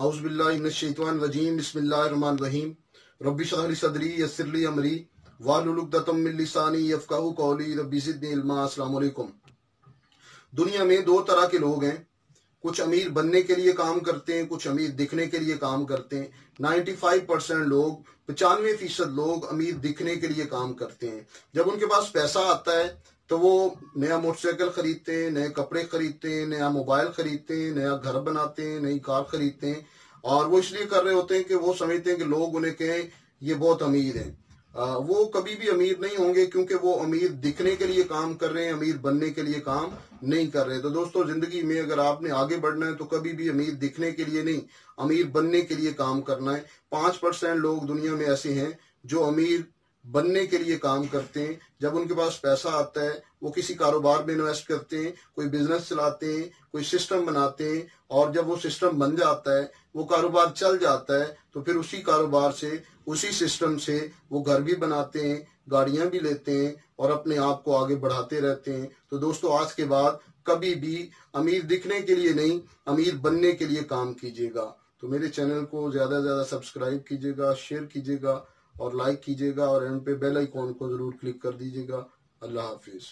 औज़ुबिल्लाहिमिनश्शैतानिर्रजीम बिस्मिल्लाहिर्रहमानिर्रहीम रब्बि इश्रह ली सदरी यस्सिर ली अमरी वाहलुल उक़दतम मिन लिसानी यफ़क़हू क़ौली रब्बि ज़िदनी इल्मा। अस्सलामु अलैकुम। दुनिया में दो तरह के लोग हैं, कुछ अमीर बनने के लिए काम करते हैं, कुछ अमीर दिखने के लिए काम करते हैं। 95% लोग, 95% लोग अमीर दिखने के लिए काम करते हैं। जब उनके पास पैसा आता है तो वो नया मोटरसाइकिल खरीदते हैं, नए कपड़े खरीदते हैं, नया मोबाइल खरीदते हैं, नया घर बनाते हैं, नई कार खरीदते हैं। और वो इसलिए कर रहे होते हैं कि वो समझते हैं कि लोग उन्हें कहें ये बहुत अमीर है। वो कभी भी अमीर नहीं होंगे, क्योंकि वो अमीर दिखने के लिए काम कर रहे हैं, अमीर बनने के लिए काम नहीं कर रहे। तो दोस्तों, जिंदगी में अगर आपने आगे बढ़ना है तो कभी भी अमीर दिखने के लिए नहीं, अमीर बनने के लिए काम करना है। 5% लोग दुनिया में ऐसे हैं जो अमीर बनने के लिए काम करते हैं। जब उनके पास पैसा आता है वो किसी कारोबार में इन्वेस्ट करते हैं, कोई बिजनेस चलाते हैं, कोई सिस्टम बनाते हैं, और जब वो सिस्टम बन जाता है, वो कारोबार चल जाता है, तो फिर उसी कारोबार से, उसी सिस्टम से वो घर भी बनाते हैं, गाड़ियां भी लेते हैं और अपने आप को आगे बढ़ाते रहते हैं। तो दोस्तों, आज के बाद कभी भी अमीर दिखने के लिए नहीं, अमीर बनने के लिए काम कीजिएगा। तो मेरे चैनल को ज्यादा से ज्यादा सब्सक्राइब कीजिएगा, शेयर कीजिएगा और लाइक कीजिएगा, और एंड पे बेल आइकॉन को जरूर क्लिक कर दीजिएगा। अल्लाह हाफिज।